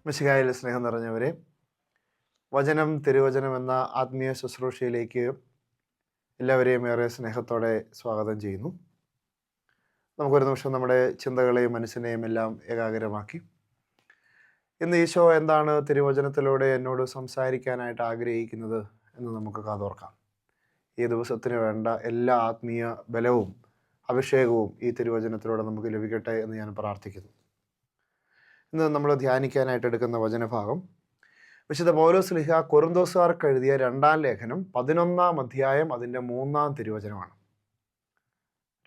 മിശിഹായിൽ സ്നേഹം നിറഞ്ഞവരെ, വചനം തിരുവചനം എന്ന ആത്മീയ ശുശ്രൂഷയിലേക്ക് എല്ലാവരെയും ഏറെ സ്നേഹത്തോടെ സ്വാഗതം ചെയ്യുന്നു. നമുക്കൊരു നിമിഷം നമ്മുടെ ചിന്തകളെയും മനസ്സിനെയും എല്ലാം ഏകാഗ്രമാക്കി ഇന്ന് ഈശോ എന്താണ് തിരുവചനത്തിലൂടെ എന്നോട് സംസാരിക്കാനായിട്ട് ആഗ്രഹിക്കുന്നത് എന്ന് നമുക്ക് കാതോർക്കാം. ഈ ദിവസത്തിന് വേണ്ട എല്ലാ ആത്മീയ ബലവും അഭിഷേകവും ഈ തിരുവചനത്തിലൂടെ നമുക്ക് ലഭിക്കട്ടെ എന്ന് ഞാൻ പ്രാർത്ഥിക്കുന്നു. ഇന്ന് നമ്മൾ ധ്യാനിക്കാനായിട്ട് എടുക്കുന്ന വചനഭാഗം വിശുദ്ധ പൗലോസ്ലീഹ കൊരിന്തോസുകാർക്ക് എഴുതിയ 2-ാം ലേഖനം 11-ാം അധ്യായം അതിൻ്റെ 3-ാം തിരുവചനമാണ്.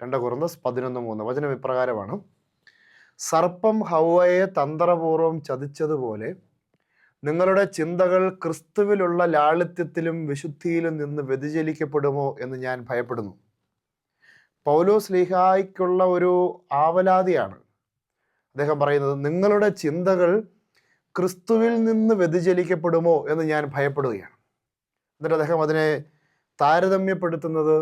2 കൊരിന്തോസ് 11:3 വചനം ഇപ്രകാരമാണ്: സർപ്പം ഹൗവയെ തന്ത്രപൂർവം ചതിച്ചതുപോലെ നിങ്ങളുടെ ചിന്തകൾ ക്രിസ്തുവിലുള്ള ലാളിത്യത്തിലും വിശുദ്ധിയിലും നിന്ന് വ്യതിചലിക്കപ്പെടുമോ എന്ന് ഞാൻ ഭയപ്പെടുന്നു. പൗലോസ്ലീഹായ്ക്കുള്ള ഒരു ആവലാതിയാണ് അദ്ദേഹം പറയുന്നത്. നിങ്ങളുടെ ചിന്തകൾ ക്രിസ്തുവിൽ നിന്ന് വ്യതിചലിക്കപ്പെടുമോ എന്ന് ഞാൻ ഭയപ്പെടുകയാണ്. എന്നിട്ട് അദ്ദേഹം അതിനെ താരതമ്യപ്പെടുത്തുന്നത്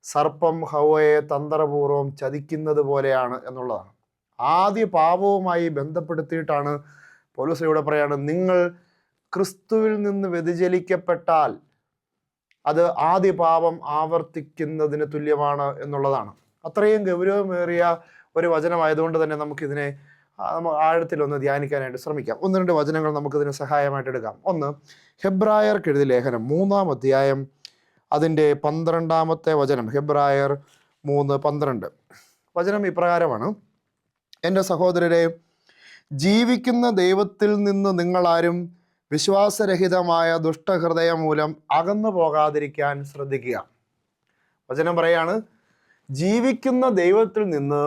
സർപ്പം ഹൗവയെ തന്ത്രപൂർവം ചതിക്കുന്നത് പോലെയാണ് എന്നുള്ളതാണ്. ആദ്യ പാപവുമായി ബന്ധപ്പെടുത്തിയിട്ടാണ് പൗലോസ് ഇവിടെ പറയാണ്, നിങ്ങൾ ക്രിസ്തുവിൽ നിന്ന് വ്യതിചലിക്കപ്പെട്ടാൽ അത് ആദ്യ പാപം ആവർത്തിക്കുന്നതിന് തുല്യമാണ് എന്നുള്ളതാണ്. അത്രയും ഗൗരവമേറിയ ഒരു വചനമായതുകൊണ്ട് തന്നെ നമുക്കിതിനെ ആഴത്തിലൊന്ന് ധ്യാനിക്കാനായിട്ട് ശ്രമിക്കാം. 1-2 വചനങ്ങൾ നമുക്കിതിന് സഹായമായിട്ട് എടുക്കാം. ഒന്ന്, ഹെബ്രായർക്ക് എഴുതിയ ലേഖനം 3-ാം അധ്യായം അതിൻ്റെ 12-ാമത്തെ വചനം. ഹെബ്രായർ 3:12 വചനം ഇപ്രകാരമാണ്: എൻ്റെ സഹോദരരെ, ജീവിക്കുന്ന ദൈവത്തിൽ നിന്ന് നിങ്ങളാരും വിശ്വാസരഹിതമായ ദുഷ്ടഹൃദയം മൂലം അകന്നു പോകാതിരിക്കാൻ ശ്രദ്ധിക്കുക. വചനം പറയാണ്, ജീവിക്കുന്ന ദൈവത്തിൽ നിന്ന്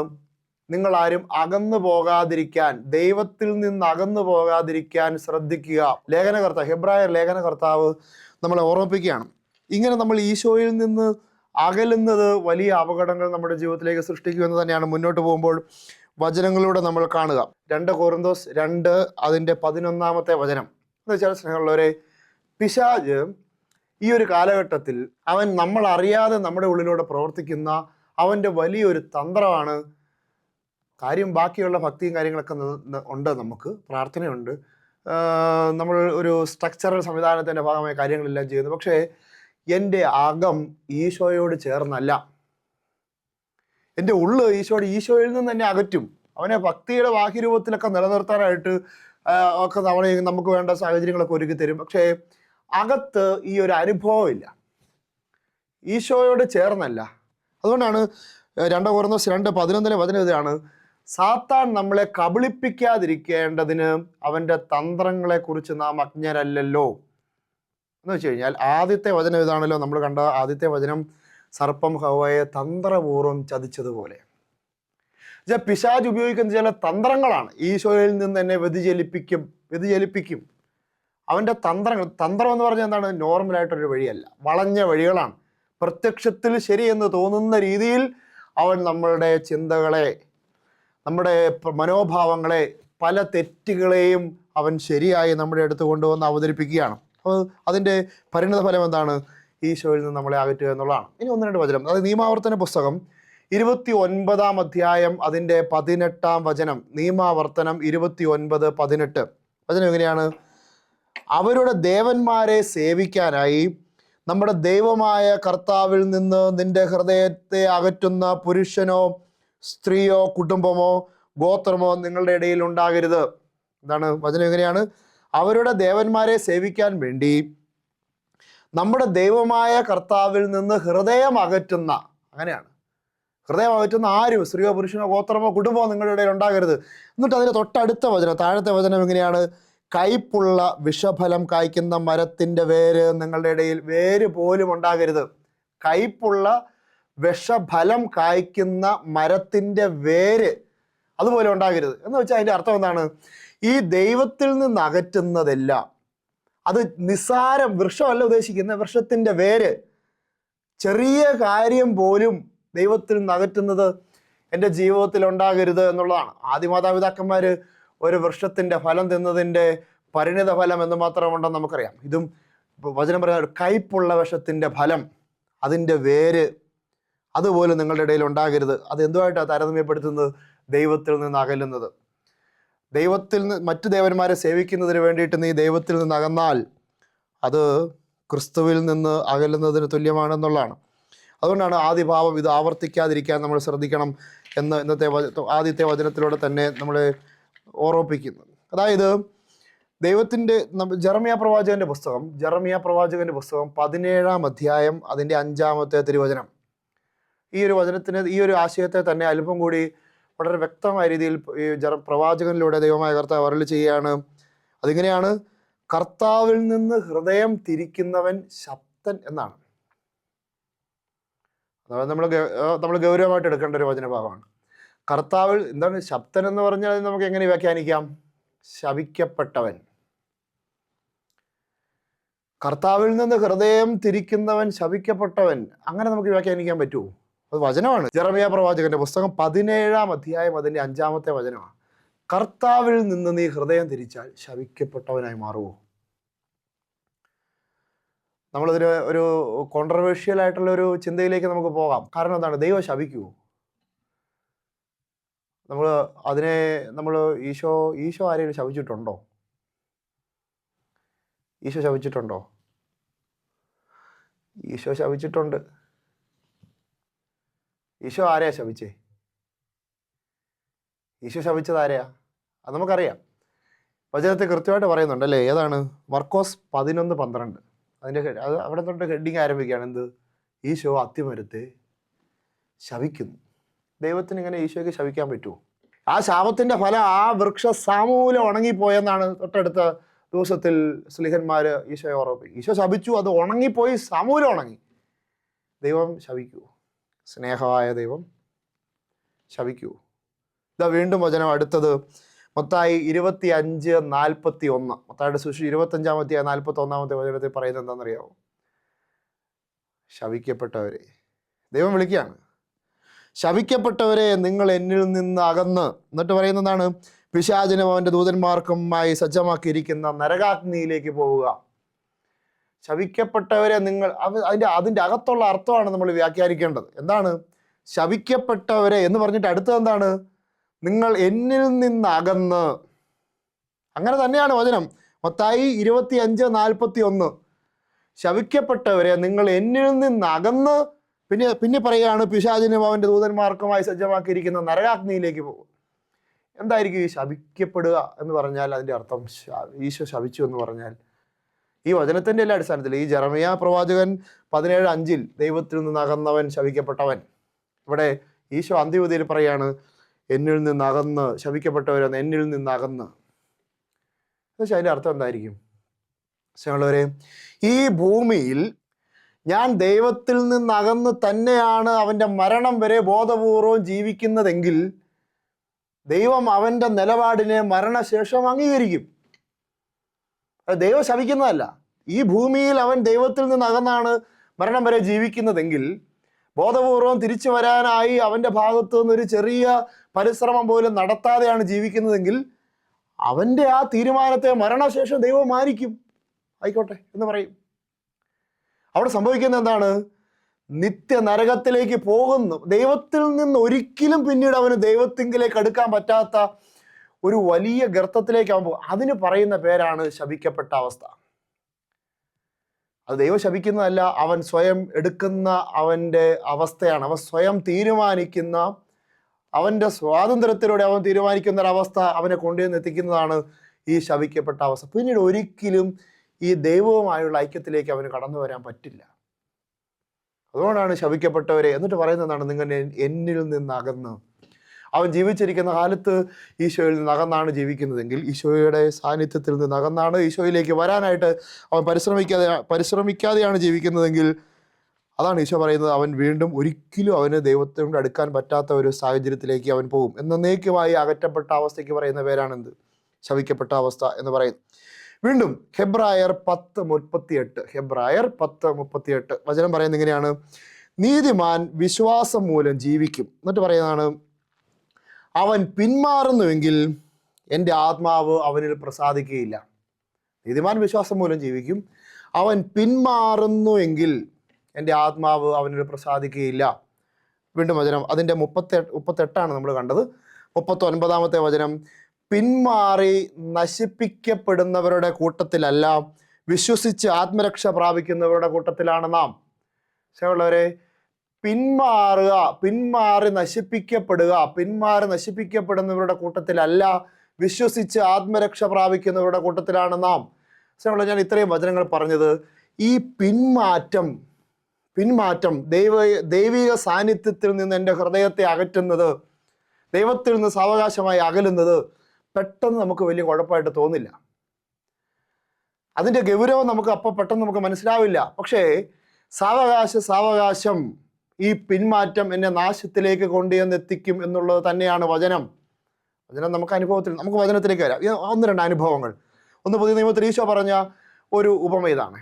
നിങ്ങളാരും അകന്നു പോകാതിരിക്കാൻ, ദൈവത്തിൽ നിന്ന് അകന്നു പോകാതിരിക്കാൻ ശ്രദ്ധിക്കുക. ലേഖനകർത്താവ്, ഹെബ്രായർ ലേഖനകർത്താവ് നമ്മളെ ഓർമ്മിപ്പിക്കുകയാണ്. ഇങ്ങനെ നമ്മൾ ഈശോയിൽ നിന്ന് അകലുന്നത് വലിയ അപകടങ്ങൾ നമ്മുടെ ജീവിതത്തിലേക്ക് സൃഷ്ടിക്കുമെന്ന് തന്നെയാണ് മുന്നോട്ട് പോകുമ്പോൾ വചനങ്ങളിലൂടെ നമ്മൾ കാണുക. 2 കൊരിന്തോസ് 2 അതിൻ്റെ 11-ാമത്തെ വചനം എന്ന് വെച്ചാൽ, സ്നേഹമുള്ളവരെ, പിശാച് ഈ ഒരു കാലഘട്ടത്തിൽ അവൻ നമ്മൾ അറിയാതെ നമ്മുടെ ഉള്ളിലൂടെ പ്രവർത്തിക്കുന്ന അവൻ്റെ വലിയൊരു തന്ത്രമാണ്. കാര്യം ബാക്കിയുള്ള ഭക്തിയും കാര്യങ്ങളൊക്കെ ഉണ്ട്, നമുക്ക് പ്രാർത്ഥനയുണ്ട്, നമ്മൾ ഒരു സ്ട്രക്ചറൽ സംവിധാനത്തിൻ്റെ ഭാഗമായ കാര്യങ്ങളെല്ലാം ചെയ്യുന്നു. പക്ഷേ എൻ്റെ അകം ഈശോയോട് ചേർന്നല്ല. എൻ്റെ ഉള്ള് ഈശോയിൽ നിന്ന് തന്നെ അകറ്റും. അവനെ ഭക്തിയുടെ ബാഹ്യരൂപത്തിലൊക്കെ നിലനിർത്താനായിട്ട് ഒക്കെ നമുക്ക് വേണ്ട സാഹചര്യങ്ങളൊക്കെ ഒരുക്കി തരും. പക്ഷേ അകത്ത് ഈ ഒരു അനുഭവമില്ല, ഈശോയോട് ചേർന്നല്ല. അതുകൊണ്ടാണ് 2 കൊരിന്തോസ് 2:11 വചനം ഇതാണ്: സാത്താൻ നമ്മളെ കബളിപ്പിക്കാതിരിക്കേണ്ടതിന് അവൻ്റെ തന്ത്രങ്ങളെക്കുറിച്ച് നാം അജ്ഞരല്ലല്ലോ. എന്ന് വെച്ച് കഴിഞ്ഞാൽ ആദ്യത്തെ വചനം ഇതാണല്ലോ നമ്മൾ കണ്ട ആദ്യത്തെ വചനം, സർപ്പം ഹൗവയെ തന്ത്രപൂർവം ചതിച്ചതുപോലെ. പിശാച് ഉപയോഗിക്കുന്ന ചില തന്ത്രങ്ങളാണ് ഈശോയിൽ നിന്ന് തന്നെ വ്യതിചലിപ്പിക്കും. അവൻ്റെ തന്ത്രം എന്ന് പറഞ്ഞാൽ എന്താണ്? നോർമലായിട്ടൊരു വഴിയല്ല, വളഞ്ഞ വഴികളാണ്. പ്രത്യക്ഷത്തിൽ ശരിയെന്ന് തോന്നുന്ന രീതിയിൽ അവൻ നമ്മളുടെ ചിന്തകളെ, നമ്മുടെ മനോഭാവങ്ങളെ, പല തെറ്റുകളെയും അവൻ ശരിയായി നമ്മുടെ അടുത്ത് കൊണ്ടുവന്ന് അവതരിപ്പിക്കുകയാണ്. അപ്പോൾ അതിൻ്റെ പരിണിത ഫലം എന്താണ്? ഈശോയിൽ നിന്ന് നമ്മളെ അകറ്റുക എന്നുള്ളതാണ്. ഇനി 1-2 വചനം, അത് നിയമാവർത്തന പുസ്തകം 29-ാം അധ്യായം അതിൻ്റെ 18-ാം വചനം. നിയമാവർത്തനം 29:18 വചനം എങ്ങനെയാണ്? അവരുടെ ദേവന്മാരെ സേവിക്കാനായി നമ്മുടെ ദൈവമായ കർത്താവിൽ നിന്ന് നിന്റെ ഹൃദയത്തെ അകറ്റുന്ന പുരുഷനോ സ്ത്രീയോ കുടുംബമോ ഗോത്രമോ നിങ്ങളുടെ ഇടയിൽ ഉണ്ടാകരുത്. എന്താണ് വചനം? എങ്ങനെയാണ്? അവരുടെ ദേവന്മാരെ സേവിക്കാൻ വേണ്ടി നമ്മുടെ ദൈവമായ കർത്താവിൽ നിന്ന് ഹൃദയം അകറ്റുന്ന, അങ്ങനെയാണ്, ഹൃദയം അകറ്റുന്ന ആരും, സ്ത്രീയോ പുരുഷനോ ഗോത്രമോ കുടുംബമോ നിങ്ങളുടെ ഇടയിൽ ഉണ്ടാകരുത്. എന്നിട്ട് അതിന് തൊട്ടടുത്ത വചനം, താഴത്തെ വചനം എങ്ങനെയാണ്? കയ്പുള്ള വിഷഫലം കായ്ക്കുന്ന മരത്തിൻ്റെ വേര് നിങ്ങളുടെ ഇടയിൽ വേര് പോലും ഉണ്ടാകരുത്. കയ്പുള്ള വിഷഫലം കായ്ക്കുന്ന മരത്തിൻ്റെ വേര് അതുപോലെ ഉണ്ടാകരുത് എന്ന് വെച്ചാൽ അതിൻ്റെ അർത്ഥം എന്താണ്? ഈ ദൈവത്തിൽ നിന്ന് അകറ്റുന്നതെല്ലാം, അത് നിസ്സാരം വൃക്ഷമല്ല ഉദ്ദേശിക്കുന്ന, വൃക്ഷത്തിൻ്റെ വേര്, ചെറിയ കാര്യം പോലും ദൈവത്തിൽ നിന്ന് അകറ്റുന്നത് എൻ്റെ ജീവിതത്തിൽ ഉണ്ടാകരുത് എന്നുള്ളതാണ്. ആദിമാതാപിതാക്കന്മാർ ഒരു വൃക്ഷത്തിൻ്റെ ഫലം തിന്നതിൻ്റെ പരിണിത ഫലം എന്ന് മാത്രമുണ്ടെന്ന് നമുക്കറിയാം. ഇതും വചനം പറയുന്ന കയ്പുള്ള വിഷത്തിൻ്റെ ഫലം, അതിൻ്റെ വേര് അതുപോലും നിങ്ങളുടെ ഇടയിൽ ഉണ്ടാകരുത്. അത് എന്തുമായിട്ടാണ് താരതമ്യപ്പെടുത്തുന്നത്? ദൈവത്തിൽ നിന്ന് അകലുന്നത്. ദൈവത്തിൽ നിന്ന് മറ്റു ദേവന്മാരെ സേവിക്കുന്നതിന് വേണ്ടിയിട്ട് നീ ദൈവത്തിൽ നിന്ന് അകന്നാൽ അത് ക്രിസ്തുവിൽ നിന്ന് അകലുന്നതിന് തുല്യമാണെന്നുള്ളതാണ്. അതുകൊണ്ടാണ് ആദിഭാവം ഇത് ആവർത്തിക്കാതിരിക്കാൻ നമ്മൾ ശ്രദ്ധിക്കണം എന്ന് ഇന്നത്തെ ആദ്യത്തെ വചനത്തിലൂടെ തന്നെ നമ്മളെ ഓർമ്മിപ്പിക്കുന്നത്. അതായത് ദൈവത്തിൻ്റെ ജെറമ്യാ പ്രവാചകൻ്റെ പുസ്തകം 17-ാം അധ്യായം അതിൻ്റെ 5-ാമത്തെ തിരുവചനം. ഈ ഒരു വചനത്തിന് ഈ ഒരു ആശയത്തെ തന്നെ അല്പം കൂടി വളരെ വ്യക്തമായ രീതിയിൽ ഈ പ്രവാചകനിലൂടെ ദൈവമായ കർത്താവ് അരുളി ചെയ്യുകയാണ്. അതിങ്ങനെയാണ്: കർത്താവിൽ നിന്ന് ഹൃദയം തിരിക്കുന്നവൻ ശക്തൻ എന്നാണ്. അതായത് നമ്മൾ ഗൗരവമായിട്ട് എടുക്കേണ്ട ഒരു വചനഭാഗമാണ്. കർത്താവിൽ എന്താണ് ശക്തൻ എന്ന് പറഞ്ഞാൽ നമുക്ക് എങ്ങനെ വ്യാഖ്യാനിക്കാം? ശപിക്കപ്പെട്ടവൻ. കർത്താവിൽ നിന്ന് ഹൃദയം തിരിക്കുന്നവൻ ശപിക്കപ്പെട്ടവൻ, അങ്ങനെ നമുക്ക് വ്യാഖ്യാനിക്കാൻ പറ്റുമോ? അത് വചനമാണ്. ജെറമ്യാ പ്രവാചകന്റെ പുസ്തകം 17-ാം അധ്യായം അതിൻ്റെ 5-ാമത്തെ വചനമാണ്. കർത്താവിൽ നിന്ന് നീ ഹൃദയം തിരിച്ചാൽ ശപിക്കപ്പെട്ടവനായി മാറുമോ? നമ്മളിതിന് ഒരു കോൺട്രവേഴ്ഷ്യൽ ആയിട്ടുള്ള ഒരു ചിന്തയിലേക്ക് നമുക്ക് പോകാം. കാരണം എന്താണ്? ദൈവം ശപിക്കുമോ? നമ്മൾ ഈശോ ആരെയും ശപിച്ചിട്ടുണ്ടോ? ഈശോ ശപിച്ചിട്ടുണ്ടോ? ഈശോ ശപിച്ചിട്ടുണ്ട്. ഈശോ ആരെയാ ശപിച്ചേ? ഈശോ ശപിച്ചത് ആരെയാ? അത് നമുക്കറിയാം. വചനത്തെ കൃത്യമായിട്ട് പറയുന്നുണ്ട് അല്ലേ? ഏതാണ്? മർക്കോസ് 11:12. അത് അവിടെ തൊട്ട് ഹെഡിങ് ആരംഭിക്കുകയാണ്. എന്ത്? ഈശോ അത്തിമരത്തെ ശപിക്കുന്നു. ദൈവത്തിന് ഇങ്ങനെ ഈശോയ്ക്ക് ശപിക്കാൻ പറ്റുമോ? ആ ശാപത്തിൻ്റെ ഫലം ആ വൃക്ഷ സമൂലം ഉണങ്ങിപ്പോയെന്നാണ് തൊട്ടടുത്ത ദിവസത്തിൽ സ്ലീഹന്മാർ ഈശോയെ ഓർമ്മിപ്പിക്കും. ഈശോ ശപിച്ചു, അത് ഉണങ്ങിപ്പോയി, സമൂലം ഉണങ്ങി. ദൈവം ശപിക്കൂ? സ്നേഹമായ ദൈവം ശപിക്കൂ? ഇതാ വീണ്ടും വചനം അടുത്തത്. മത്തായി 25:41. മത്തായിയുടെ സുവിശേഷം 25-ാം അധ്യായം 41-ാമത്തെ വചനത്തിൽ പറയുന്നത് എന്താണെന്നറിയാമോ? ശപിക്കപ്പെട്ടവരെ ദൈവം വിളിക്കുകയാണ്. ശപിക്കപ്പെട്ടവരെ, നിങ്ങൾ എന്നിൽ നിന്ന് അകന്ന്, എന്നിട്ട് പറയുന്നതാണ്, പിശാചിനും അവൻ്റെ ദൂതന്മാർക്കുമായി സജ്ജമാക്കിയിരിക്കുന്ന നരകാഗ്നിയിലേക്ക് പോവുക. ശപിക്കപ്പെട്ടവരെ നിങ്ങൾ, അതിൻ്റെ അകത്തുള്ള അർത്ഥമാണ് നമ്മൾ വ്യാഖ്യാനിക്കേണ്ടത്. എന്താണ് ശപിക്കപ്പെട്ടവരെ എന്ന് പറഞ്ഞിട്ട് അടുത്തത് എന്താണ്? നിങ്ങൾ എന്നിൽ നിന്ന് അകന്ന്. അങ്ങനെ തന്നെയാണ് വചനം. മത്തായി 25:41. ശപിക്കപ്പെട്ടവരെ നിങ്ങൾ എന്നിൽ നിന്ന് അകന്ന്, പിന്നെ പറയുകയാണ്, പിശാചിനും അവൻ്റെ ദൂതന്മാർക്കുമായി സജ്ജമാക്കിയിരിക്കുന്ന നരകാഗ്നിയിലേക്ക് പോകും. എന്തായിരിക്കും ഈ ശപിക്കപ്പെടുക എന്ന് പറഞ്ഞാൽ? അതിൻ്റെ അർത്ഥം ഈശോ ശപിച്ചു എന്ന് പറഞ്ഞാൽ ഈ വചനത്തിൻ്റെ എല്ലാ അടിസ്ഥാനത്തിൽ ഈ ജെറമ്യാ പ്രവാചകൻ 17:5 ദൈവത്തിൽ നിന്ന് അകന്നവൻ ശപിക്കപ്പെട്ടവൻ. ഇവിടെ ഈശോ അന്ത്യവിധിയിൽ പറയാണ്, എന്നിൽ നിന്ന് അകന്ന്, ശപിക്കപ്പെട്ടവരെന്ന് എന്നിൽ നിന്ന് അകന്ന്. എന്നുവെച്ചാൽ അതിൻ്റെ അർത്ഥം എന്തായിരിക്കും? ഞങ്ങളവരെ, ഈ ഭൂമിയിൽ ഞാൻ ദൈവത്തിൽ നിന്ന് അകന്ന് തന്നെയാണ് അവൻ്റെ മരണം വരെ ബോധപൂർവം ജീവിക്കുന്നതെങ്കിൽ ദൈവം അവൻ്റെ നിലപാടിനെ മരണശേഷം അംഗീകരിക്കും. ദൈവം ശപിക്കുന്നതല്ല. ഈ ഭൂമിയിൽ അവൻ ദൈവത്തിൽ നിന്ന് അകന്നാണ് മരണം വരെ ജീവിക്കുന്നതെങ്കിൽ, ബോധപൂർവം തിരിച്ചു വരാനായി അവൻ്റെ ഭാഗത്തു നിന്നൊരു ചെറിയ പരിശ്രമം പോലും നടത്താതെയാണ് ജീവിക്കുന്നതെങ്കിൽ അവൻ്റെ ആ തീരുമാനത്തെ മരണശേഷം ദൈവം മാനിക്കും. ആയിക്കോട്ടെ എന്ന് പറയും. അവിടെ സംഭവിക്കുന്നത് എന്താണ്? നിത്യ നരകത്തിലേക്ക് പോകുന്നു. ദൈവത്തിൽ നിന്ന് ഒരിക്കലും പിന്നീട് അവന് ദൈവത്തിങ്കിലേക്ക് അടുക്കാൻ പറ്റാത്ത ഒരു വലിയ ഗർത്തത്തിലേക്ക് അവൻ പോകും. അതിന് പറയുന്ന പേരാണ് ശപിക്കപ്പെട്ട അവസ്ഥ. അത് ദൈവം ശപിക്കുന്നതല്ല, അവൻ സ്വയം എടുക്കുന്ന അവൻ്റെ അവസ്ഥയാണ്. അവൻ സ്വയം തീരുമാനിക്കുന്ന, അവൻ്റെ സ്വാതന്ത്ര്യത്തിലൂടെ അവൻ തീരുമാനിക്കുന്ന ഒരവസ്ഥ അവനെ കൊണ്ടുവന്ന് എത്തിക്കുന്നതാണ് ഈ ശപിക്കപ്പെട്ട അവസ്ഥ. പിന്നീട് ഒരിക്കലും ഈ ദൈവവുമായുള്ള ഐക്യത്തിലേക്ക് അവന് കടന്നു വരാൻ പറ്റില്ല. അതുകൊണ്ടാണ് ശപിക്കപ്പെട്ടവരെ എന്നിട്ട് പറയുന്നതാണ്, നിങ്ങൾ എന്നിൽ നിന്ന് അകന്ന്. അവൻ ജീവിച്ചിരിക്കുന്ന കാലത്ത് ഈശോയിൽ നിന്ന് അകന്നാണ് ജീവിക്കുന്നതെങ്കിൽ, ഈശോയുടെ സാന്നിധ്യത്തിൽ നിന്ന് അകന്നാണ് ഈശോയിലേക്ക് വരാനായിട്ട് അവൻ പരിശ്രമിക്കാതെയാണ് ജീവിക്കുന്നതെങ്കിൽ, അതാണ് ഈശോ പറയുന്നത്, അവൻ വീണ്ടും ഒരിക്കലും അവന് ദൈവത്തോട് അടുക്കാൻ പറ്റാത്ത ഒരു സാഹചര്യത്തിലേക്ക് അവൻ പോകും. എന്നേക്കുമായി അകറ്റപ്പെട്ട അവസ്ഥയ്ക്ക് പറയുന്ന പേരാണെന്ത്? ശപിക്കപ്പെട്ട അവസ്ഥ എന്ന് പറയുന്നത്. വീണ്ടും ഹെബ്രായർ 10:38 വചനം പറയുന്നത് ഇങ്ങനെയാണ്: നീതിമാൻ വിശ്വാസം മൂലം ജീവിക്കും. എന്നിട്ട് പറയുന്നതാണ്, അവൻ പിന്മാറുന്നുവെങ്കിൽ എൻ്റെ ആത്മാവ് അവനിൽ പ്രസാദിക്കുകയില്ല. നീതിമാൻ വിശ്വാസം മൂലം ജീവിക്കും, അവൻ പിന്മാറുന്നുവെങ്കിൽ എൻ്റെ ആത്മാവ് അവനിൽ പ്രസാദിക്കുകയില്ല. വീണ്ടും വചനം അതിൻ്റെ 38 നമ്മൾ കണ്ടത്. 39-ാമത്തെ വചനം: പിന്മാറി നശിപ്പിക്കപ്പെടുന്നവരുടെ കൂട്ടത്തിലല്ല, വിശ്വസിച്ച് ആത്മരക്ഷ പ്രാപിക്കുന്നവരുടെ കൂട്ടത്തിലാണ് നാം. ഉള്ളവരെ, പിന്മാറി നശിപ്പിക്കപ്പെടുന്നവരുടെ കൂട്ടത്തിലല്ല, വിശ്വസിച്ച് ആത്മരക്ഷ പ്രാപിക്കുന്നവരുടെ കൂട്ടത്തിലാണ് നാം. ഞാൻ ഇത്രയും വചനങ്ങൾ പറഞ്ഞത് ഈ പിന്മാറ്റം ദൈവിക സാന്നിധ്യത്തിൽ നിന്ന് എൻ്റെ ഹൃദയത്തെ അകറ്റുന്നത്, ദൈവത്തിൽ നിന്ന് സാവകാശമായി അകലുന്നത് പെട്ടെന്ന് നമുക്ക് വലിയ കുഴപ്പമായിട്ട് തോന്നില്ല. അതിൻ്റെ ഗൗരവം നമുക്ക് അപ്പോൾ പെട്ടെന്ന് നമുക്ക് മനസ്സിലാവില്ല. പക്ഷേ സാവകാശം ഈ പിന്മാറ്റം എന്നെ നാശത്തിലേക്ക് കൊണ്ടുവന്നെത്തിക്കും എന്നുള്ളത് തന്നെയാണ് വചനം. നമുക്ക് അനുഭവത്തിൽ, നമുക്ക് വചനത്തിലേക്ക് വരാം. 1-2 അനുഭവങ്ങൾ. ഒന്ന്, പുതിയ നിയമത്തിൽ ഈശോ പറഞ്ഞ ഒരു ഉപമ ഏതാണ്?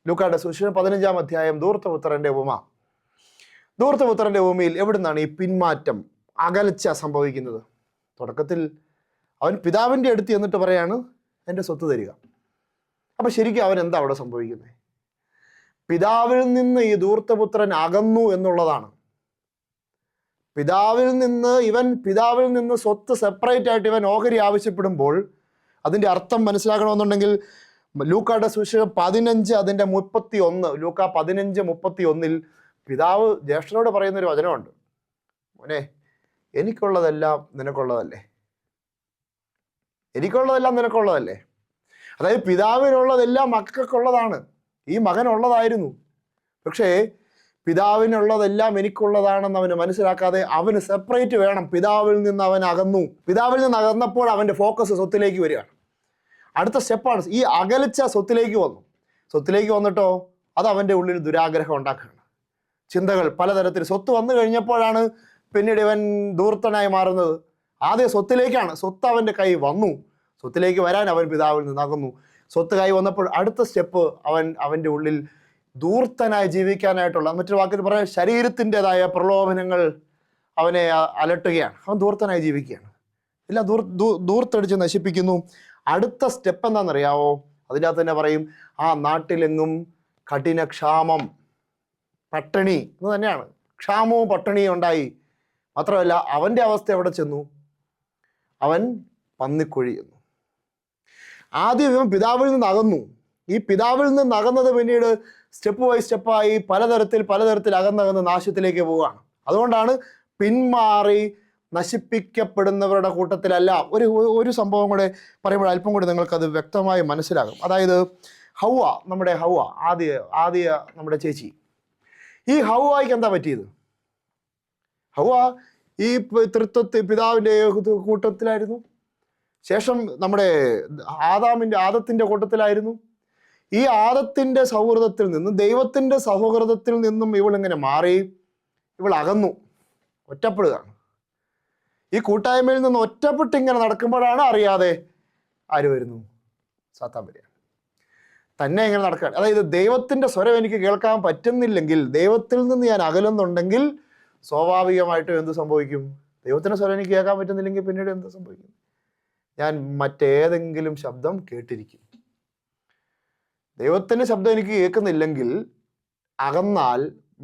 ലൂക്കായുടെ സുവിശേഷം 15-ാം അധ്യായം, ധൂർത്തപുത്രന്റെ ഉപമ. ധൂർത്തപുത്രന്റെ ഉപമയിൽ എവിടുന്നാണ് ഈ പിന്മാറ്റം, അകൽച്ച സംഭവിക്കുന്നത്? തുടക്കത്തിൽ അവൻ പിതാവിൻ്റെ അടുത്ത് എന്നിട്ട് പറയാണ്, എൻ്റെ സ്വത്ത് തരിക. അപ്പം ശരിക്കും അവൻ എന്താ അവിടെ സംഭവിക്കുന്നത്? പിതാവിൽ നിന്ന് ഈ ധൂർത്തപുത്രൻ അകന്നു എന്നുള്ളതാണ്. പിതാവിൽ നിന്ന് സ്വത്ത് സെപ്പറേറ്റ് ആയിട്ട് ഇവൻ ഓഹരി ആവശ്യപ്പെടുമ്പോൾ അതിൻ്റെ അർത്ഥം മനസ്സിലാക്കണമെന്നുണ്ടെങ്കിൽ ലൂക്കായുടെ സുവിശേഷം 15 അതിൻ്റെ 31, ലൂക്ക 15:31 പിതാവ് ജ്യേഷ്ഠനോട് പറയുന്നൊരു വചനമുണ്ട്. മോനെ, എനിക്കുള്ളതെല്ലാം നിനക്കുള്ളതല്ലേ? അതായത് പിതാവിനുള്ളതെല്ലാം മക്കൾക്കുള്ളതാണ്. ഈ മകനുള്ളതായിരുന്നു. പക്ഷേ പിതാവിനുള്ളതെല്ലാം എനിക്കുള്ളതാണെന്ന് അവന് മനസ്സിലാക്കാതെ അവന് സെപ്പറേറ്റ് വേണം. പിതാവിൽ നിന്ന് അവൻ അകന്നു. പിതാവിൽ നിന്ന് അകന്നപ്പോൾ അവൻ്റെ ഫോക്കസ് സ്വത്തിലേക്ക് വരികയാണ്. അടുത്ത സ്റ്റെപ്പാണ് ഈ അകലിച്ച സ്വത്തിലേക്ക് വന്നിട്ടോ അത് അവൻ്റെ ഉള്ളിൽ ദുരാഗ്രഹം ഉണ്ടാക്കുകയാണ്. ചിന്തകൾ പലതരത്തിൽ. സ്വത്ത് വന്നു കഴിഞ്ഞപ്പോഴാണ് പിന്നീട് ഇവൻ ധൂർത്തനായി മാറുന്നത്. ആദ്യം സ്വത്തിലേക്കാണ്. സ്വത്ത് അവൻ്റെ കൈ വന്നു. സ്വത്തിലേക്ക് വരാൻ അവൻ പിതാവിൽ നിന്ന് അകന്നു. സ്വത്ത് കൈ വന്നപ്പോൾ അടുത്ത സ്റ്റെപ്പ് അവൻ്റെ ഉള്ളിൽ ധൂർത്തനായി ജീവിക്കാനായിട്ടുള്ള, മറ്റൊരു വാക്കിൽ പറയാൻ ശരീരത്തിൻ്റെതായ പ്രലോഭനങ്ങൾ അവനെ അലട്ടുകയാണ്. അവൻ ധൂർത്തനായി ജീവിക്കുകയാണ്. എല്ലാം ധൂർത്തടിച്ച് നശിപ്പിക്കുന്നു. അടുത്ത സ്റ്റെപ്പ് എന്താണെന്നറിയാവോ? അതിൻ്റെ അകത്ത് തന്നെ പറയും, ആ നാട്ടിലെങ്ങും കഠിന ക്ഷാമം, പട്ടിണി എന്ന് തന്നെയാണ്. ക്ഷാമവും പട്ടിണിയും ഉണ്ടായി. മാത്രമല്ല അവൻ്റെ അവസ്ഥ എവിടെ ചെന്നു? അവൻ പന്നിക്കുഴി എന്നു. ആദ്യം ഇവൻ പിതാവിൽ നിന്ന് അകന്നു. ഈ പിതാവിൽ നിന്ന് അകന്നത് പിന്നീട് സ്റ്റെപ്പ് ബൈ സ്റ്റെപ്പായി പലതരത്തിൽ അകന്നകന്ന് നാശത്തിലേക്ക് പോവുകയാണ്. അതുകൊണ്ടാണ് പിന്മാറി നശിപ്പിക്കപ്പെടുന്നവരുടെ കൂട്ടത്തിലല്ല. ഒരു സംഭവം കൂടെ പറയുമ്പോൾ അല്പം കൂടി നിങ്ങൾക്കത് വ്യക്തമായി മനസ്സിലാകും. അതായത് നമ്മുടെ ഹൗവ ആദ്യ നമ്മുടെ ചേച്ചി, ഈ ഹൗവയ്ക്ക് എന്താ പറ്റിയത്? ഹൗവ ഈ പിതാവിൻ്റെ കൂട്ടത്തിലായിരുന്നു. ശേഷം നമ്മുടെ ആദത്തിൻ്റെ കൂട്ടത്തിലായിരുന്നു. ഈ ആദത്തിൻ്റെ സൗഹൃദത്തിൽ നിന്നും ദൈവത്തിൻ്റെ സൗഹൃദത്തിൽ നിന്നും ഇവളിങ്ങനെ മാറി, ഇവൾ അകന്നു, ഒറ്റപ്പെടുകയാണ്. ഈ കൂട്ടായ്മയിൽ നിന്ന് ഒറ്റപ്പെട്ട് ഇങ്ങനെ നടക്കുമ്പോഴാണ് അറിയാതെ ആര് വരുന്നു? സാത്താൻ വരിക. തന്നെ ഇങ്ങനെ നടക്കുകയാണ്. അതായത് ദൈവത്തിൻ്റെ സ്വരം എനിക്ക് കേൾക്കാൻ പറ്റുന്നില്ലെങ്കിൽ, ദൈവത്തിൽ നിന്ന് ഞാൻ അകലുന്നുണ്ടെങ്കിൽ സ്വാഭാവികമായിട്ടും എന്ത് സംഭവിക്കും? ദൈവത്തിൻ്റെ സ്വരം എനിക്ക് കേൾക്കാൻ പറ്റുന്നില്ലെങ്കിൽ പിന്നീട് എന്ത് സംഭവിക്കും? ഞാൻ മറ്റേതെങ്കിലും ശബ്ദം കേട്ടിരിക്കും. ദൈവത്തിൻ്റെ ശബ്ദം എനിക്ക് കേൾക്കുന്നില്ലെങ്കിൽ അകന്നാൽ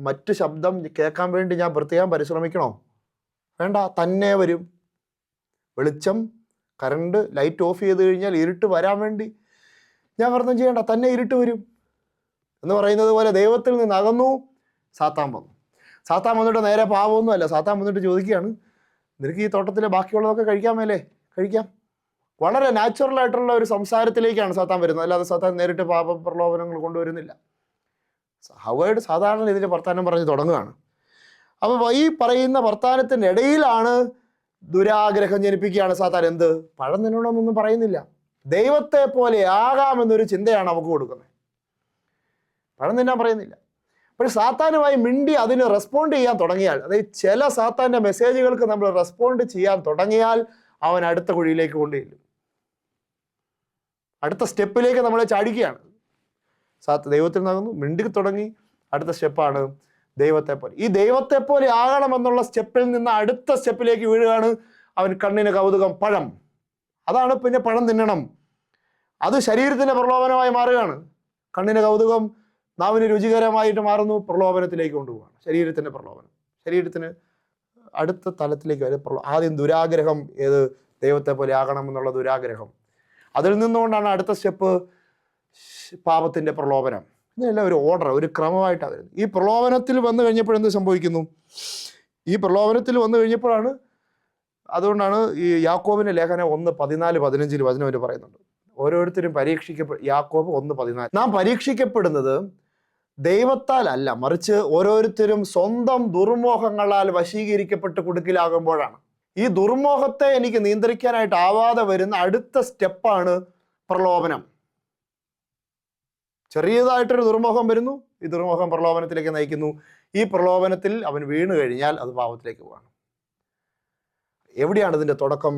മറ്റു ശബ്ദം കേൾക്കാൻ വേണ്ടി ഞാൻ പ്രത്യേകം പരിശ്രമിക്കണോ? വേണ്ട, തന്നെ വരും. വെളിച്ചം, കറണ്ട്, ലൈറ്റ് ഓഫ് ചെയ്ത് കഴിഞ്ഞാൽ ഇരുട്ട് വരാൻ വേണ്ടി ഞാൻ വ്രതം ചെയ്യണ്ട, തന്നെ ഇരുട്ട് വരും എന്ന് പറയുന്നത് പോലെ ദൈവത്തിൽ നിന്ന് അകന്നു. സാത്താൻ വന്നിട്ട് നേരെ പാവമൊന്നുമല്ല. സാത്താൻ വന്നിട്ട് ചോദിക്കുകയാണ്, നിനക്ക് ഈ തോട്ടത്തിലെ ബാക്കിയുള്ളതൊക്കെ കഴിക്കാൻ മേലേ? കഴിക്കാം. വളരെ നാച്ചുറൽ ആയിട്ടുള്ള ഒരു സംസാരത്തിലേക്കാണ് സാത്താൻ വരുന്നത്. അല്ലാതെ സാത്താൻ നേരിട്ട് പാപ പ്രലോഭനങ്ങൾ കൊണ്ടുവരുന്നില്ല. ഹവ്വയുടെ സാധാരണ ഇതിൻ്റെ വർത്താനം പറഞ്ഞ് തുടങ്ങുകയാണ്. അപ്പോൾ ഈ പറയുന്ന വർത്താനത്തിൻ്റെ ഇടയിലാണ് ദുരാഗ്രഹം ജനിപ്പിക്കുകയാണ് സാത്താൻ. എന്ത്? പഴം തിന്നണമെന്നൊന്നും പറയുന്നില്ല. ദൈവത്തെ പോലെ ആകാമെന്നൊരു ചിന്തയാണ് അവൾക്ക് കൊടുക്കുന്നത്. പഴം തിന്നാൻ പറയുന്നില്ല. പക്ഷെ സാത്താനുമായി മിണ്ടി അതിന് റെസ്പോണ്ട് ചെയ്യാൻ തുടങ്ങിയാൽ, അതായത് ചില സാത്താൻ്റെ മെസ്സേജുകൾക്ക് നമ്മൾ റെസ്പോണ്ട് ചെയ്യാൻ തുടങ്ങിയാൽ അവൻ അടുത്ത കുഴിയിലേക്ക് കൊണ്ടുചെല്ലും. അടുത്ത സ്റ്റെപ്പിലേക്ക് നമ്മളെ ചാടിക്കുകയാണ്. ദൈവത്തിൽ നിന്നാകുന്നു, മിണ്ടി തുടങ്ങി. അടുത്ത സ്റ്റെപ്പാണ് ദൈവത്തെ പോലെ. ഈ ദൈവത്തെ പോലെ ആകണമെന്നുള്ള സ്റ്റെപ്പിൽ നിന്ന് അടുത്ത സ്റ്റെപ്പിലേക്ക് വീഴുകയാണ്. അവൻ കണ്ണിന് കൗതുകം, പഴം. അതാണ് പിന്നെ പഴം തിന്നണം. അത് ശരീരത്തിൻ്റെ പ്രലോഭനമായി മാറുകയാണ്. കണ്ണിന് കൗതുകം നാവിന് രുചികരമായിട്ട് മാറുന്നു, പ്രലോഭനത്തിലേക്ക് കൊണ്ടുപോവാണ്. ശരീരത്തിൻ്റെ പ്രലോഭനം, ശരീരത്തിന് അടുത്ത തലത്തിലേക്ക് വരെ ആദ്യം ദുരാഗ്രഹം ഏത് ദൈവത്തെ പോലെ ആകണമെന്നുള്ള ദുരാഗ്രഹം. അതിൽ നിന്നുകൊണ്ടാണ് അടുത്ത സ്റ്റെപ്പ് പാപത്തിൻ്റെ പ്രലോഭനം. ഇതെല്ലാം ഒരു ഓർഡർ, ഒരു ക്രമമായിട്ടാണ് വരുന്നത്. ഈ പ്രലോഭനത്തിൽ വന്നു കഴിഞ്ഞപ്പോൾ എന്ത് സംഭവിക്കുന്നു? ഈ പ്രലോഭനത്തിൽ വന്നു കഴിഞ്ഞപ്പോഴാണ്, അതുകൊണ്ടാണ് ഈ യാക്കോബിൻ്റെ ലേഖനം 1:14-15 വചനം അവർ പറയുന്നുണ്ട്. ഓരോരുത്തരും യാക്കോബ് 1:14, നാം പരീക്ഷിക്കപ്പെടുന്നത് ദൈവത്താൽ അല്ല, മറിച്ച് ഓരോരുത്തരും സ്വന്തം ദുർമോഹങ്ങളാൽ വശീകരിക്കപ്പെട്ട് കുടുക്കിലാകുമ്പോഴാണ്. ഈ ദുർമോഹത്തെ എനിക്ക് നിയന്ത്രിക്കാനായിട്ട് ആവാതെ വരുന്ന അടുത്ത സ്റ്റെപ്പാണ് പ്രലോഭനം. ചെറിയതായിട്ടൊരു ദുർമോഹം വരുന്നു, ഈ ദുർമോഹം പ്രലോഭനത്തിലേക്ക് നയിക്കുന്നു. ഈ പ്രലോഭനത്തിൽ അവൻ വീണ് കഴിഞ്ഞാൽ അത് പാപത്തിലേക്ക് പോവാണ്. എവിടെയാണ് ഇതിൻ്റെ തുടക്കം?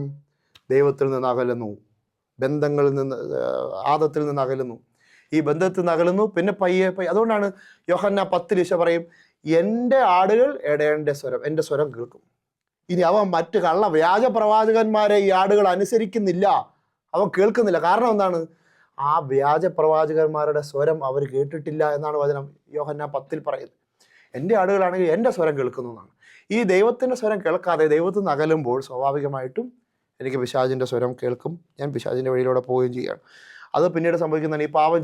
ദൈവത്തിൽ നിന്ന് അകലുന്നു, ബന്ധങ്ങളിൽ നിന്ന്, ആദത്തിൽ നിന്ന് അകലുന്നു. ഈ ബന്ധത്തിൽ നിന്ന് അകലുന്നു, പിന്നെ പയ്യെ. അതുകൊണ്ടാണ് യോഹന്നാൻ 10 ഈശോ പറയും, എൻ്റെ ആടുകൾ എൻ്റെ സ്വരം കേൾക്കും. ഇനി അവൻ മറ്റ് വ്യാജ പ്രവാചകന്മാരെ ഈ ആടുകൾ അനുസരിക്കുന്നില്ല, അവൻ കേൾക്കുന്നില്ല. കാരണം എന്താണ്? ആ വ്യാജ പ്രവാചകന്മാരുടെ സ്വരം അവർ കേട്ടിട്ടില്ല എന്നാണ് വചനം യോഹന്നാൻ 10 പറയുന്നത്. എൻ്റെ ആടുകളാണെങ്കിൽ എൻ്റെ സ്വരം കേൾക്കുന്നു എന്നാണ്. ഈ ദൈവത്തിൻ്റെ സ്വരം കേൾക്കാതെ ദൈവത്തിൽ നിന്ന് അകലുമ്പോൾ സ്വാഭാവികമായിട്ടും എനിക്ക് പിശാചിൻ്റെ സ്വരം കേൾക്കും, ഞാൻ പിശാചിൻ്റെ വഴിയിലൂടെ പോവുകയും ചെയ്യുകയാണ്. അത് പിന്നീട് സംഭവിക്കുന്നതാണ്, ഈ പാപം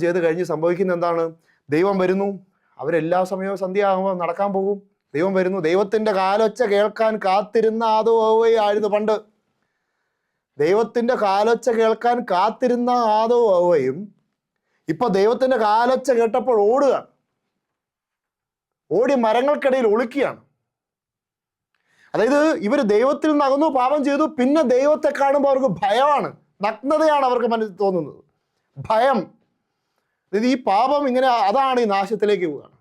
ചെയ്ത് കഴിഞ്ഞ് സംഭവിക്കുന്ന എന്താണ്? ദൈവം വരുന്നു, അവരെല്ലാ സമയവും സന്ധ്യ ആകുമ്പോൾ നടക്കാൻ പോകും. ദൈവം വരുന്നു, ദൈവത്തിൻ്റെ കാലൊച്ച കേൾക്കാൻ കാത്തിരുന്ന ആദവും ഹവ്വയും പണ്ട്. ദൈവത്തിൻ്റെ കാലൊച്ച കേൾക്കാൻ കാത്തിരുന്ന ആദവും ഹവ്വയും ഇപ്പൊ ദൈവത്തിൻ്റെ കാലൊച്ച കേട്ടപ്പോൾ ഓടുകയാണ്, ഓടി മരങ്ങൾക്കിടയിൽ ഒളിക്കുകയാണ്. അതായത് ഇവർ ദൈവത്തിൽ നിന്ന് അകന്നു, പാപം ചെയ്തു. പിന്നെ ദൈവത്തെ കാണുമ്പോൾ അവർക്ക് ഭയമാണ്, നഗ്നതയാണ് അവർക്ക് മനസ്സിൽ തോന്നുന്നത്, ഭയം. അതായത് ഈ പാപം ഇങ്ങനെ, അതാണ് ഈ നാശത്തിലേക്ക് പോവുകയാണ്.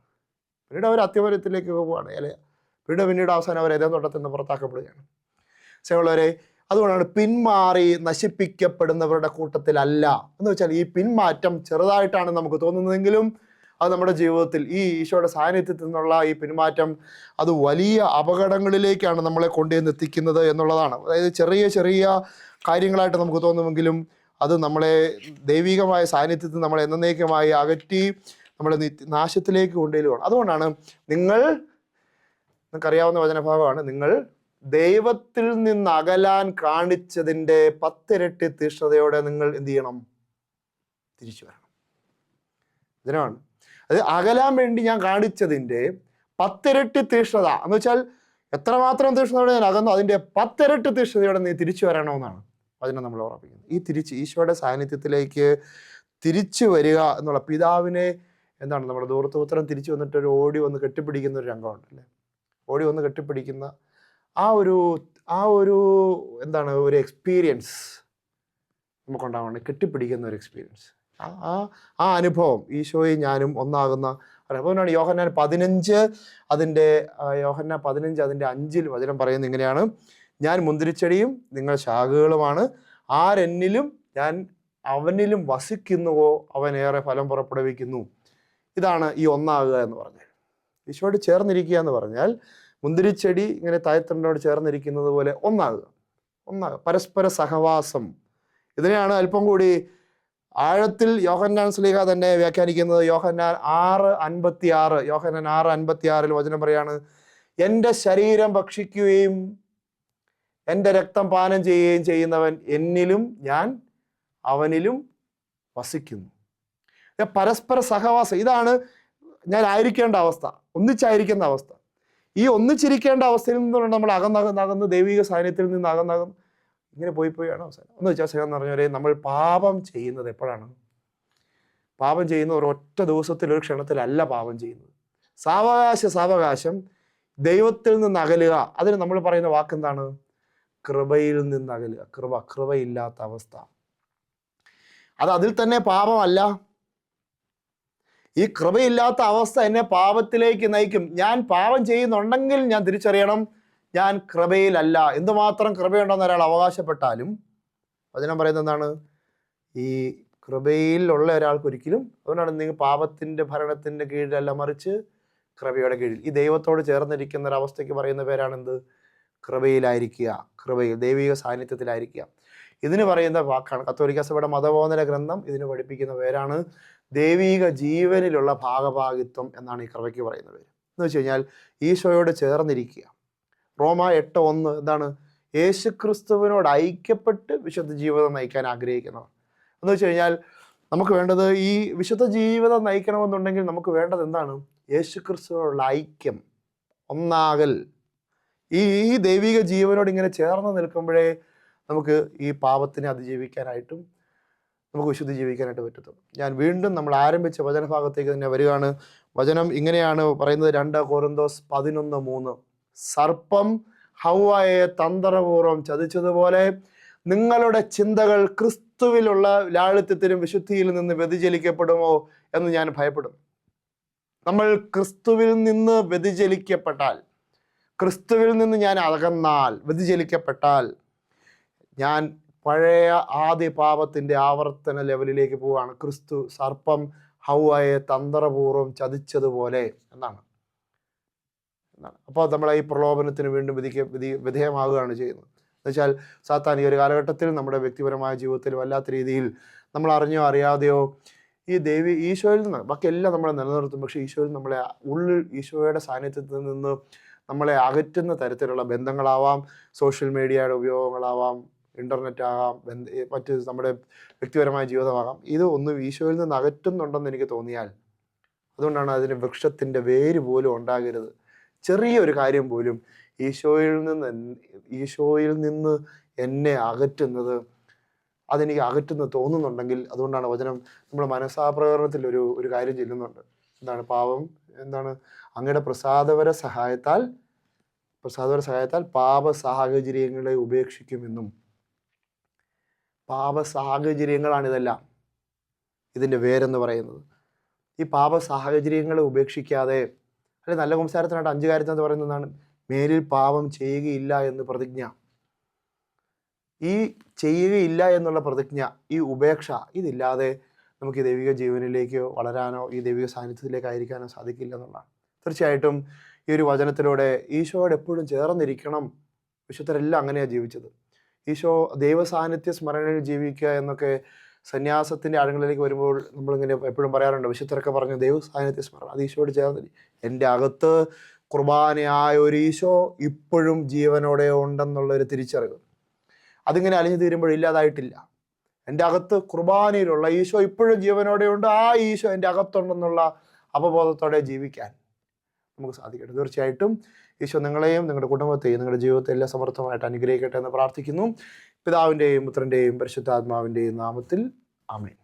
പിന്നീട് അവർ അത്യമരത്തിലേക്ക് പോവുകയാണ്, അല്ലെ? പിന്നീട് അവസാനം അവർ ഏതേ തോട്ടത്തിൽ നിന്ന് പുറത്താക്കപ്പെടുകയാണ്. സ്നേഹമുള്ളവരെ, അതുകൊണ്ടാണ് പിന്മാറി നശിപ്പിക്കപ്പെടുന്നവരുടെ കൂട്ടത്തിലല്ല എന്ന് വെച്ചാൽ, ഈ പിന്മാറ്റം ചെറുതായിട്ടാണ് നമുക്ക് തോന്നുന്നതെങ്കിലും അത് നമ്മുടെ ജീവിതത്തിൽ ഈ ഈശോയുടെ സാന്നിധ്യത്തിൽ നിന്നുള്ള ഈ പിന്മാറ്റം അത് വലിയ അപകടങ്ങളിലേക്കാണ് നമ്മളെ കൊണ്ടുവന്ന് എത്തിക്കുന്നത് എന്നുള്ളതാണ്. അതായത് ചെറിയ ചെറിയ കാര്യങ്ങളായിട്ട് നമുക്ക് തോന്നുമെങ്കിലും അത് നമ്മളെ ദൈവികമായ സാന്നിധ്യത്തിൽ നമ്മളെ എന്നേക്കുമായി അകറ്റി നമ്മളെ നാശത്തിലേക്ക് കൊണ്ടുവരികയാണ്. അതുകൊണ്ടാണ് നിങ്ങൾക്കറിയാവുന്ന വചനഭാഗമാണ്, നിങ്ങൾ ദൈവത്തിൽ നിന്ന് അകലാൻ കാണിച്ചതിൻ്റെ 10 ഇരട്ടി തീഷ്ണതയോടെ നിങ്ങൾ എന്ത് ചെയ്യണം? തിരിച്ചു വരണം. ഇതിനാണ് അത് അകലാൻ വേണ്ടി ഞാൻ കാണിച്ചതിൻ്റെ 10 ഇരട്ടി തീഷ്ണത എന്ന് വെച്ചാൽ എത്രമാത്രം തീഷ്ണതയോടെ ഞാൻ അകന്നു, അതിൻ്റെ 10 ഇരട്ടി തീഷ്ണതയോടെ നീ തിരിച്ചു വരണമെന്നാണ് വചനം നമ്മൾ ഓർമ്മിപ്പിക്കുന്നത്. ഈ ഈശോയുടെ സാന്നിധ്യത്തിലേക്ക് തിരിച്ചു വരിക എന്നുള്ള, പിതാവിനെ എന്താണ് നമ്മുടെ ദൂർത്തപുത്രൻ തിരിച്ചു വന്നിട്ട് ഓടി വന്ന് കെട്ടിപ്പിടിക്കുന്ന ഒരു രംഗമുണ്ടല്ലേ, ഓടി വന്ന് കെട്ടിപ്പിടിക്കുന്ന ആ ഒരു എന്താണ് ഒരു എക്സ്പീരിയൻസ് നമുക്കുണ്ടാവണം, കെട്ടിപ്പിടിക്കുന്ന ഒരു എക്സ്പീരിയൻസ്. ആ അനുഭവം ഈശോയും ഞാനും ഒന്നാകുന്ന അതുകൊണ്ടാണ് യോഹന്നാൻ 15 അതിൻ്റെ 5 വചനം പറയുന്നത് ഇങ്ങനെയാണ്, ഞാൻ മുന്തിരിച്ചെടിയും നിങ്ങൾ ശാഖകളുമാണ്, ആരെന്നിലും ഞാൻ അവനിലും വസിക്കുന്നുവോ അവൻ ഏറെ ഫലം പുറപ്പെടുവിക്കുന്നു. ഇതാണ് ഈ ഒന്നാകുക എന്ന് പറഞ്ഞാൽ. ഈശോയോട് ചേർന്നിരിക്കുക എന്ന് പറഞ്ഞാൽ മുന്തിരിച്ചെടി ഇങ്ങനെ തായ്തണ്ടോട് ചേർന്നിരിക്കുന്നത് പോലെ ഒന്നാകുക, പരസ്പര സഹവാസം. ഇതിനെയാണ് അല്പം കൂടി ആഴത്തിൽ യോഹന്നാൻ ശ്ലീഹ തന്നെ വ്യാഖ്യാനിക്കുന്നത്. യോഹന്നാൻ 6:56 വചനം പറയാണ്, എൻ്റെ ശരീരം ഭക്ഷിക്കുകയും എൻ്റെ രക്തം പാനം ചെയ്യുകയും ചെയ്യുന്നവൻ എന്നിലും ഞാൻ അവനിലും വസിക്കുന്നു. പരസ്പര സഹവാസം, ഇതാണ് ഞാൻ ആയിരിക്കേണ്ട അവസ്ഥ, ഒന്നിച്ചായിരിക്കുന്ന അവസ്ഥ. ഈ ഒന്നിച്ചിരിക്കേണ്ട അവസ്ഥയിൽ നിന്നാണ് നമ്മൾ അകന്നകന്ന് ദൈവിക സാന്നിധ്യത്തിൽ നിന്ന് അകന്നകന്ന് ഇങ്ങനെ പോയിപ്പോയാണ് അവസാനം. ഒന്ന് വെച്ചാൽ സ്നേഹം എന്ന് പറഞ്ഞവരെ, നമ്മൾ പാപം ചെയ്യുന്നത് എപ്പോഴാണ്? പാപം ചെയ്യുന്ന ഒരൊറ്റ ദിവസത്തിൽ ഒരു ക്ഷണത്തിലല്ല പാപം ചെയ്യുന്നത്. സാവകാശം ദൈവത്തിൽ നിന്ന് അകലുക. അതിന് നമ്മൾ പറയുന്ന വാക്കെന്താണ്? കൃപയിൽ നിന്ന് അകലുക. കൃപയില്ലാത്ത അവസ്ഥ. അതിൽ തന്നെ പാപമല്ല. ഈ കൃപയില്ലാത്ത അവസ്ഥ എന്നെ പാപത്തിലേക്ക് നയിക്കും. ഞാൻ പാപം ചെയ്യുന്നുണ്ടെങ്കിൽ ഞാൻ തിരിച്ചറിയണം, ഞാൻ കൃപയിലല്ല. എന്തുമാത്രം കൃപയുണ്ടെന്ന് ഒരാൾ അവകാശപ്പെട്ടാലും വചനം പറയുന്നത് എന്താണ്? ഈ കൃപയിലുള്ള ഒരാൾക്ക് ഒരിക്കലും, അതുകൊണ്ടാണ് നിങ്ങൾ പാപത്തിൻ്റെ ഭരണത്തിൻ്റെ കീഴിലല്ല, മറിച്ച് കൃപയുടെ കീഴിൽ. ഈ ദൈവത്തോട് ചേർന്നിരിക്കുന്ന ഒരവസ്ഥയ്ക്ക് പറയുന്ന പേരാണെന്ത്? കൃപയിലായിരിക്കുക, കൃപയിൽ, ദൈവിക സാന്നിധ്യത്തിലായിരിക്കുക. ഇതിന് പറയുന്ന വാക്കാണ്, കത്തോലിക്ക സഭയുടെ മതബോധന ഗ്രന്ഥം ഇതിന് പഠിപ്പിക്കുന്ന പേരാണ് ദൈവിക ജീവനിലുള്ള ഭാഗഭാഗിത്വം എന്നാണ് ഈ കൃപയ്ക്ക് പറയുന്ന പേര്. എന്ന് വെച്ച് കഴിഞ്ഞാൽ ഈശോയോട് ചേർന്നിരിക്കുക. റോമ 8:1 എന്താണ്? യേശുക്രിസ്തുവിനോട് ഐക്യപ്പെട്ട് വിശുദ്ധ ജീവിതം നയിക്കാൻ ആഗ്രഹിക്കുന്നവർ. എന്ന് വെച്ച് കഴിഞ്ഞാൽ നമുക്ക് വേണ്ടത്, ഈ വിശുദ്ധ ജീവിതം നയിക്കണമെന്നുണ്ടെങ്കിൽ നമുക്ക് വേണ്ടത് എന്താണ്? യേശുക്രിസ്തുവിനോടുള്ള ഐക്യം, ഒന്നാകൽ. ഈ ദൈവിക ജീവനോട് ഇങ്ങനെ ചേർന്ന് നിൽക്കുമ്പോഴേ നമുക്ക് ഈ പാപത്തിനെ അതിജീവിക്കാനായിട്ടും നമുക്ക് വിശുദ്ധി ജീവിക്കാനായിട്ട് പറ്റത്തുള്ളൂ. ഞാൻ വീണ്ടും നമ്മൾ ആരംഭിച്ച വചനഭാഗത്തേക്ക് തന്നെ വരികയാണ്. വചനം ഇങ്ങനെയാണ് പറയുന്നത്, 2 കൊരിന്തോസ് 11:3. സർപ്പം ഹവ്വായെ തന്ത്രപൂർവ്വം ചതിച്ചതുപോലെ നിങ്ങളുടെ ചിന്തകൾ ക്രിസ്തുവിലുള്ള ലാളിത്യത്തിനും വിശുദ്ധിയിൽ നിന്ന് വ്യതിചലിക്കപ്പെടുമോ എന്ന് ഞാൻ ഭയപ്പെടും. നമ്മൾ ക്രിസ്തുവിൽ നിന്ന് വ്യതിചലിക്കപ്പെട്ടാൽ, ക്രിസ്തുവിൽ നിന്ന് ഞാൻ അകന്നാൽ, വ്യതിചലിക്കപ്പെട്ടാൽ, ഞാൻ പഴയ ആദ്യ പാപത്തിൻ്റെ ആവർത്തന ലെവലിലേക്ക് പോവുകയാണ്. ക്രിസ്തു സർപ്പം ഹവ്വായെ തന്ത്രപൂർവ്വം ചതിച്ചതുപോലെ എന്നാണ്. അപ്പോൾ നമ്മളെ ഈ പ്രലോഭനത്തിന് വീണ്ടും വിധേയമാകുകയാണ് ചെയ്യുന്നത്. എന്നുവെച്ചാൽ സാത്താൻ ഈ ഒരു കാലഘട്ടത്തിൽ നമ്മുടെ വ്യക്തിപരമായ ജീവിതത്തിൽ വല്ലാത്ത രീതിയിൽ നമ്മൾ അറിഞ്ഞോ അറിയാതെയോ ഈ ഈശോയിൽ നിന്ന് ബാക്കിയെല്ലാം നമ്മളെ നിലനിർത്തും. പക്ഷേ ഈശോയിൽ നമ്മളെ ഉള്ളിൽ ഈശോയുടെ സാന്നിധ്യത്തിൽ നിന്ന് നമ്മളെ അകറ്റുന്ന തരത്തിലുള്ള ബന്ധങ്ങളാവാം, സോഷ്യൽ മീഡിയയുടെ ഉപയോഗങ്ങളാവാം, ഇൻ്റർനെറ്റ് ആകാം, മറ്റ് നമ്മുടെ വ്യക്തിപരമായ ജീവിതമാകാം. ഇത് ഒന്നും ഈശോയിൽ നിന്ന് അകറ്റുന്നുണ്ടെന്ന് എനിക്ക് തോന്നിയാൽ, അതുകൊണ്ടാണ് അതിന് വൃക്ഷത്തിൻ്റെ വേര് പോലും ഉണ്ടാകരുത്. ചെറിയൊരു കാര്യം പോലും ഈശോയിൽ നിന്ന് എന്നെ അകറ്റുന്നത്, അതെനിക്ക് അകറ്റുന്ന തോന്നുന്നുണ്ടെങ്കിൽ, അതുകൊണ്ടാണ് വചനം നമ്മൾ മനസാപ്രകരണത്തിൽ ഒരു കാര്യം ചെല്ലുന്നുണ്ട്. എന്താണ് പാപം? എന്താണ്? അങ്ങയുടെ പ്രസാദപര സഹായത്താൽ പാപ സാഹചര്യങ്ങളെ ഉപേക്ഷിക്കുമെന്നും. പാപ സാഹചര്യങ്ങളാണ് ഇതെല്ലാം, ഇതിൻ്റെ വേരെന്ന് പറയുന്നത്. ഈ പാപ സാഹചര്യങ്ങളെ ഉപേക്ഷിക്കാതെ, അല്ലെ നല്ല സംസാരത്തിനായിട്ട് 5 കാര്യത്തിനകത്ത് പറയുന്നതാണ് മേലിൽ പാപം ചെയ്യുകയില്ല എന്ന് പ്രതിജ്ഞ. ഈ ചെയ്യുകയില്ല എന്നുള്ള പ്രതിജ്ഞ, ഈ ഉപേക്ഷ, ഇതില്ലാതെ നമുക്ക് ഈ ദൈവിക ജീവനിലേക്ക് വളരാനോ ഈ ദൈവിക സാന്നിധ്യത്തിലേക്ക് ആയിരിക്കാനോ സാധിക്കില്ല എന്നുള്ളതാണ്. തീർച്ചയായിട്ടും ഈ ഒരു വചനത്തിലൂടെ ഈശോയോട് എപ്പോഴും ചേർന്നിരിക്കണം. വിശുദ്ധരെല്ലാം അങ്ങനെയാണ് ജീവിച്ചത്. ഈശോ ദൈവ സാന്നിധ്യ സ്മരണയിൽ ജീവിക്കുക എന്നൊക്കെ സന്യാസത്തിൻ്റെ ആഴങ്ങളിലേക്ക് വരുമ്പോൾ നമ്മളിങ്ങനെ എപ്പോഴും പറയാറുണ്ട്. വിശുദ്ധരൊക്കെ പറഞ്ഞു ദൈവ സാന്നിധ്യ സ്മരണ, അത് ഈശോയോട് ചേർന്നില്ല. എൻ്റെ അകത്ത് കുർബാനയായ ഒരു ഈശോ ഇപ്പോഴും ജീവനോടെ ഉണ്ടെന്നുള്ളൊരു തിരിച്ചറിവ്, അതിങ്ങനെ അലിഞ്ഞു തീരുമ്പോൾ ഇല്ലാതായിട്ടില്ല. എൻ്റെ അകത്ത് കുർബാനയിലുള്ള ഈശോ ഇപ്പോഴും ജീവനോടെ ഉണ്ട്, ആ ഈശോ എൻ്റെ അകത്തുണ്ടെന്നുള്ള അവബോധത്തോടെ ജീവിക്കാൻ നമുക്ക് സാധിക്കട്ടെ. തീർച്ചയായിട്ടും ഈശോ നിങ്ങളെയും നിങ്ങളുടെ കുടുംബത്തെയും നിങ്ങളുടെ ജീവിതത്തെ എല്ലാം സമർത്ഥമായിട്ട് അനുഗ്രഹിക്കട്ടെ എന്ന് പ്രാർത്ഥിക്കുന്നു. പിതാവിൻ്റെയും പുത്രൻ്റെയും പരിശുദ്ധാത്മാവിൻ്റെയും നാമത്തിൽ ആമേൻ.